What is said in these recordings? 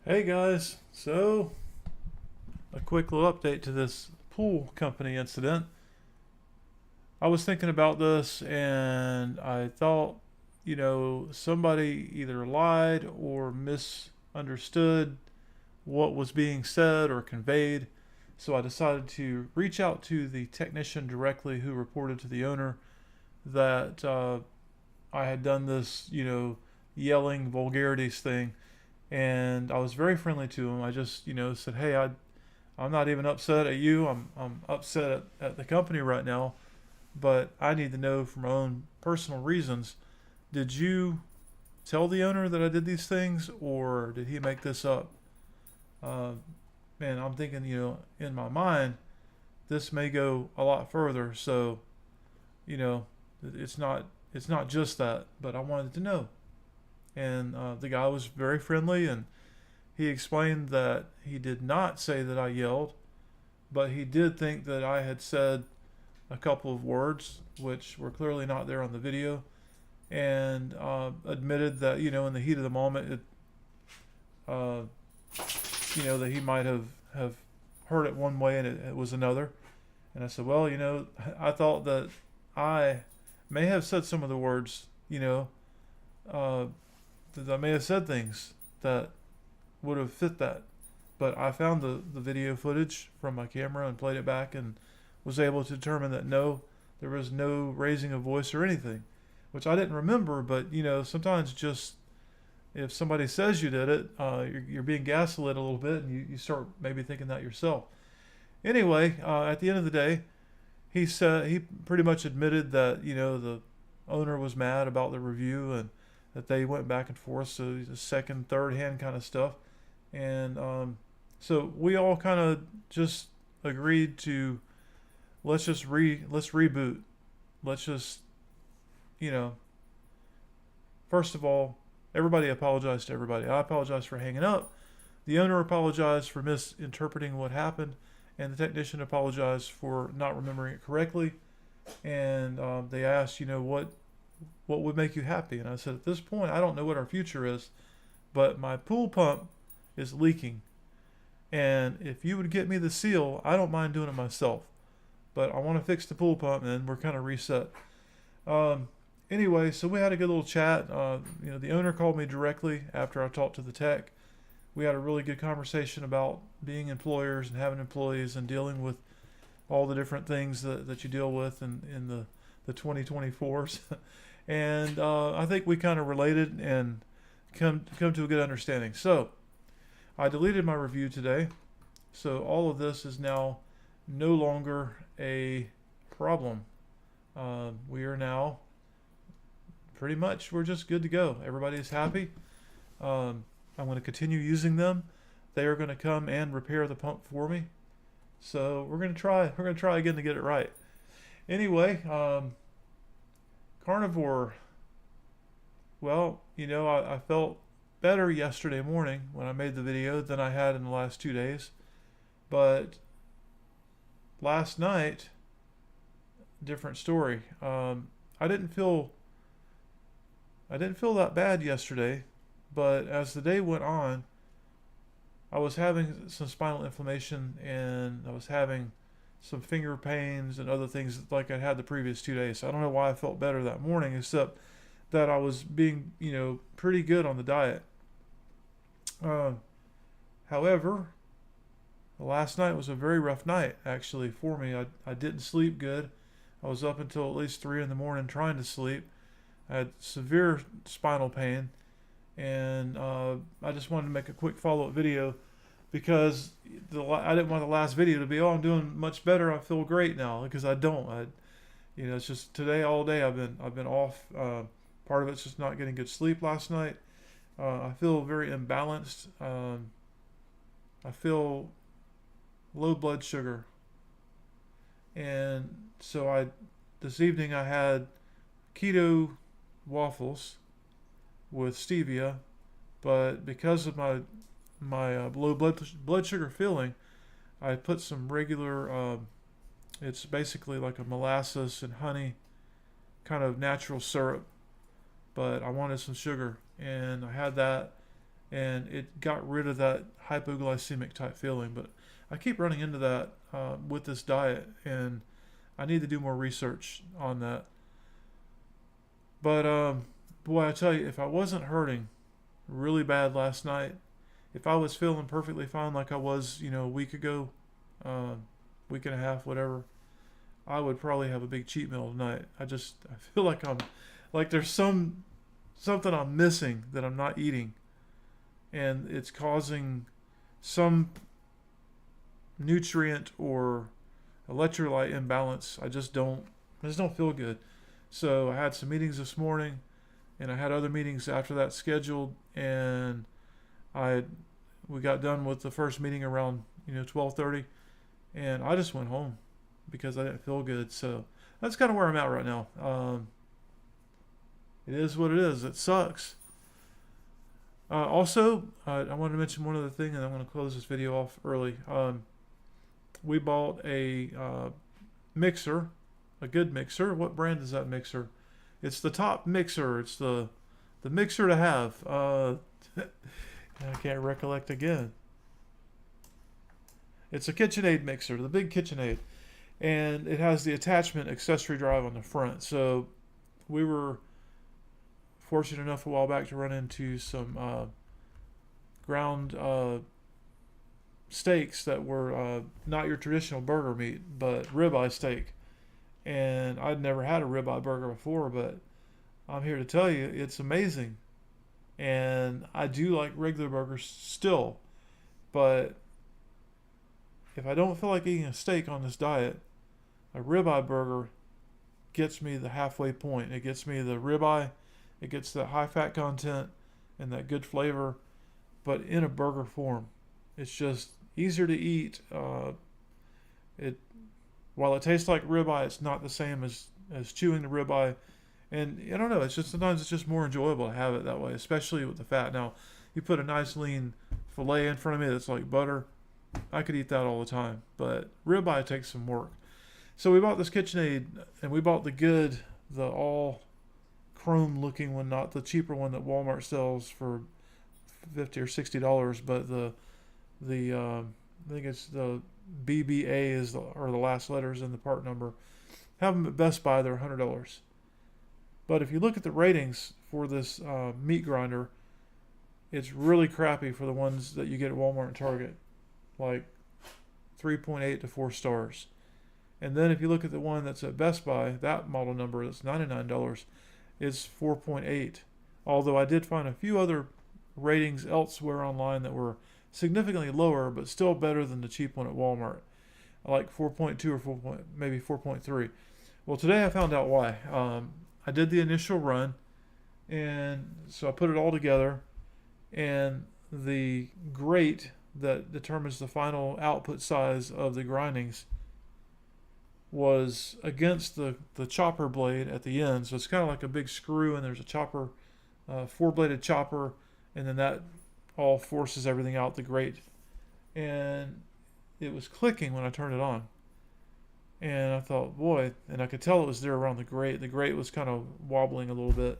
Hey guys, so a quick little update to this pool company incident. I was thinking about this and I thought, somebody either lied or misunderstood what was being said or conveyed. So I decided to reach out to the technician directly who reported to the owner that I had done this, yelling vulgarities thing. And I was very friendly to him. I just, said, "Hey, I'm not even upset at you. I'm upset at the company right now, but I need to know for my own personal reasons. Did you tell the owner that I did these things, or did he make this up?" Uh, Man, I'm thinking, in my mind, this may go a lot further. So, you know, it's not just that, but I wanted to know. And the guy was very friendly, and he explained that he did not say that I yelled, but he did think that I had said a couple of words, which were clearly not there on the video, and admitted that, in the heat of the moment, uh, that he might have heard it one way and it was another. And I said, well, I thought that I may have said some of the words, uh, that I may have said things that would have fit that. But I found the video footage from my camera and played it back and was able to determine that no, there was no raising a voice or anything, which I didn't remember. But sometimes just if somebody says you did it, you're being gaslit a little bit, and you start maybe thinking that yourself. Anyway, at the end of the day, he said he pretty much admitted that the owner was mad about the review and that they went back and forth, so the second, third hand kind of stuff. And so we all kind of just agreed to let's reboot. Let's just you know first of all, everybody apologized to everybody. I apologized for hanging up. The owner apologized for misinterpreting what happened, and the technician apologized for not remembering it correctly. And they asked, what would make you happy? And I said, at this point, I don't know what our future is, but my pool pump is leaking. And if you would get me the seal, I don't mind doing it myself. But I want to fix the pool pump, and then we're kind of reset. Um, anyway, so we had a good little chat. The owner called me directly after I talked to the tech. We had a really good conversation about being employers and having employees and dealing with all the different things that you deal with in the 2024s. And I think we kind of related and come to a good understanding. So I deleted my review today. So all of this is now no longer a problem. We are now pretty much, we're just good to go. Everybody is happy. I'm going to continue using them. They are going to come and repair the pump for me. So we're going to try. We're going to try again to get it right. Anyway, Carnivore. Well, I felt better yesterday morning when I made the video than I had in the last 2 days. But last night, different story. I didn't feel that bad yesterday, but as the day went on, I was having some spinal inflammation and I was having some finger pains and other things like I had the previous 2 days. So I don't know why I felt better that morning, except that I was being, pretty good on the diet. Uh, However, last night was a very rough night actually for me. I didn't sleep good. I was up until at least 3 in the morning trying to sleep. I had severe spinal pain, and I just wanted to make a quick follow-up video because I didn't want the last video to be, oh, I'm doing much better, I feel great now, because I don't. It's just today all day I've been off. Part of it's just not getting good sleep last night. I feel very imbalanced. I feel low blood sugar, and so I this evening I had keto waffles with stevia, but because of my low blood sugar feeling, I put some regular. It's basically like a molasses and honey kind of natural syrup, but I wanted some sugar, and I had that, and it got rid of that hypoglycemic type feeling. But I keep running into that with this diet, and I need to do more research on that. But boy, I tell you, if I wasn't hurting really bad last night, if I was feeling perfectly fine like I was, a week ago, week and a half, whatever, I would probably have a big cheat meal tonight. I feel like there's something I'm missing that I'm not eating, and it's causing some nutrient or electrolyte imbalance. I just don't feel good. So I had some meetings this morning, and I had other meetings after that scheduled, and I we got done with the first meeting around 12:30, and I just went home because I didn't feel good. So that's kind of where I'm at right now. It is what it is. It sucks. Also, I wanted to mention one other thing, and I'm going to close this video off early. We bought a mixer, a good mixer. What brand is that mixer? It's the top mixer. It's the mixer to have. I can't recollect again. It's a KitchenAid mixer, the big KitchenAid, and it has the attachment accessory drive on the front. So we were fortunate enough a while back to run into some ground steaks that were not your traditional burger meat, but ribeye steak. And I'd never had a ribeye burger before, but I'm here to tell you it's amazing. And I do like regular burgers still, but if I don't feel like eating a steak on this diet, a ribeye burger gets me the halfway point. It gets me the ribeye, it gets that high fat content and that good flavor, but in a burger form. It's just easier to eat. It While it tastes like ribeye, it's not the same as chewing the ribeye. And I don't know, sometimes it's just more enjoyable to have it that way, especially with the fat. Now, you put a nice lean filet in front of me that's like butter, I could eat that all the time. But ribeye takes some work. So we bought this KitchenAid, and we bought the all chrome looking one, not the cheaper one that Walmart sells for $50 or $60. But I think it's the BBA are the last letters in the part number. Have them at Best Buy, they're $100. But if you look at the ratings for this meat grinder, it's really crappy for the ones that you get at Walmart and Target, like 3.8 to 4 stars. And then if you look at the one that's at Best Buy, that model number that's $99 is 4.8. Although I did find a few other ratings elsewhere online that were significantly lower, but still better than the cheap one at Walmart, like 4.2 or maybe 4.3. Well, today I found out why. I did the initial run, and so I put it all together, and the grate that determines the final output size of the grindings was against the chopper blade at the end. So it's kind of like a big screw, and there's a chopper, 4-bladed chopper, and then that all forces everything out the grate. And it was clicking when I turned it on. And I thought, boy, and I could tell it was there around the grate. The grate was kind of wobbling a little bit.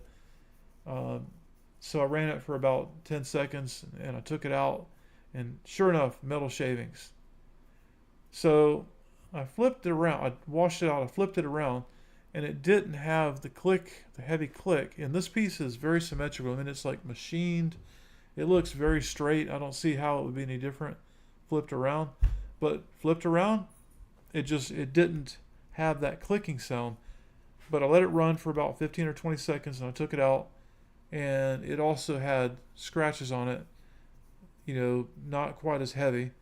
So I ran it for about 10 seconds, and I took it out, and sure enough, metal shavings. So I flipped it around. I washed it out. I flipped it around, and it didn't have the click, the heavy click. And this piece is very symmetrical. I mean, it's like machined. It looks very straight. I don't see how it would be any different flipped around. But flipped around, it didn't have that clicking sound. But I let it run for about 15 or 20 seconds, and I took it out, and it also had scratches on it, not quite as heavy,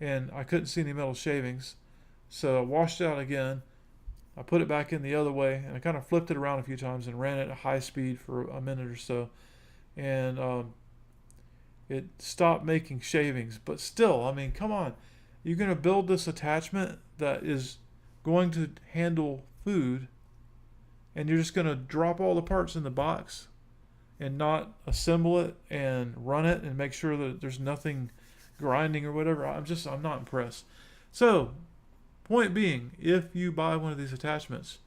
and I couldn't see any metal shavings. So I washed it out again. I put it back in the other way, and I kind of flipped it around a few times and ran it at high speed for a minute or so, and it stopped making shavings. But still, I mean, come on. You're going to build this attachment that is going to handle food, and you're just going to drop all the parts in the box and not assemble it and run it and make sure that there's nothing grinding or whatever. I'm not impressed. So, point being, if you buy one of these attachments,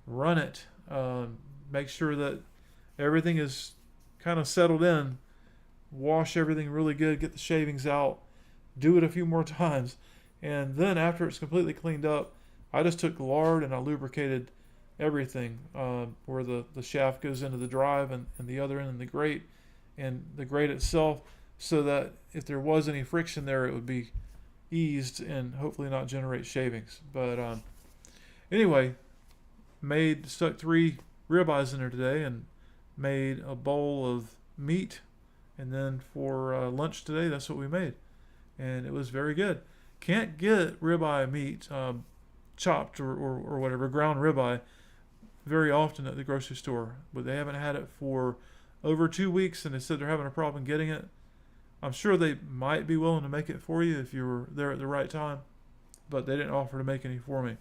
run it. Make sure that everything is kind of settled in wash everything really good, get the shavings out, do it a few more times, and then after it's completely cleaned up, I just took lard and I lubricated everything, where the shaft goes into the drive, and the other end in the grate, and the grate itself, so that if there was any friction there, it would be eased and hopefully not generate shavings. But anyway, stuck 3 ribeyes in there today, and made a bowl of meat, and then for lunch today, that's what we made, and it was very good. Can't get ribeye meat, chopped or whatever, ground ribeye, very often at the grocery store, but they haven't had it for over 2 weeks, and they said they're having a problem getting it. I'm sure they might be willing to make it for you if you were there at the right time, but they didn't offer to make any for me.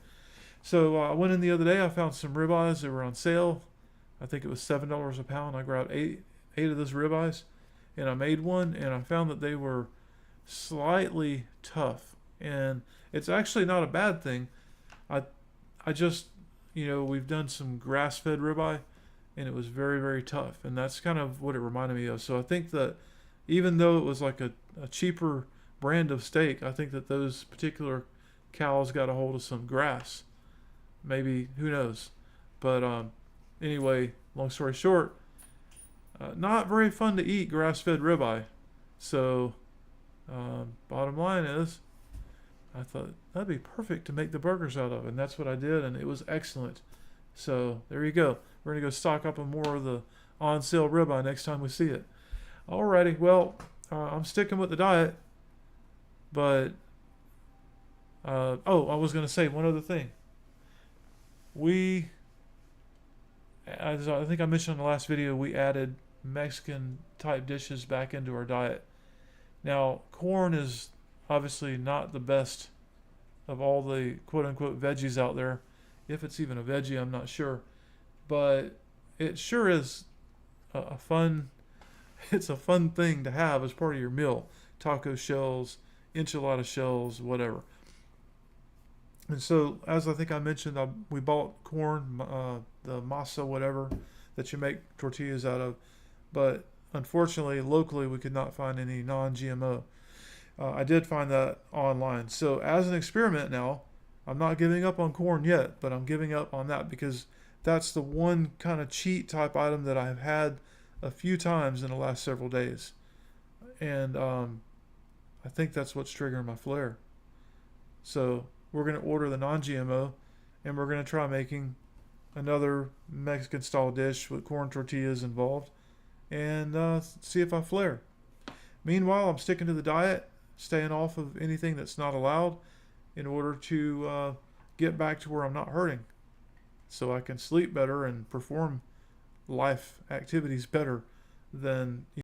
So I went in the other day. I found some ribeyes that were on sale. I think it was $7 a pound. I grabbed eight of those ribeyes, and I made one. And I found that they were slightly tough, and it's actually not a bad thing. I just, we've done some grass-fed ribeye, and it was very, very tough, and that's kind of what it reminded me of. So I think that even though it was like a cheaper brand of steak, I think that those particular cows got a hold of some grass. Maybe, who knows? But anyway, long story short, not very fun to eat grass-fed ribeye. So bottom line is, I thought that'd be perfect to make the burgers out of, and that's what I did, and it was excellent. So there you go. We're gonna go stock up on more of the on-sale ribeye next time we see it. Alrighty, well, I'm sticking with the diet, but I was gonna say one other thing. As I think I mentioned in the last video, we added Mexican type dishes back into our diet. Now, corn is obviously not the best of all the quote-unquote veggies out there. If it's even a veggie, I'm not sure. But it sure is a fun it's a fun thing to have as part of your meal. Taco shells, enchilada shells, whatever. And so, as I think I mentioned, we bought corn, the masa, whatever, that you make tortillas out of. But unfortunately, locally, we could not find any non-GMO. I did find that online. So, as an experiment now, I'm not giving up on corn yet, but I'm giving up on that because that's the one kind of cheat type item that I've had a few times in the last several days. And I think that's what's triggering my flare. So we're going to order the non-GMO, and we're going to try making another Mexican style dish with corn tortillas involved, and see if I flare. Meanwhile, I'm sticking to the diet, staying off of anything that's not allowed in order to get back to where I'm not hurting, so I can sleep better and perform life activities better than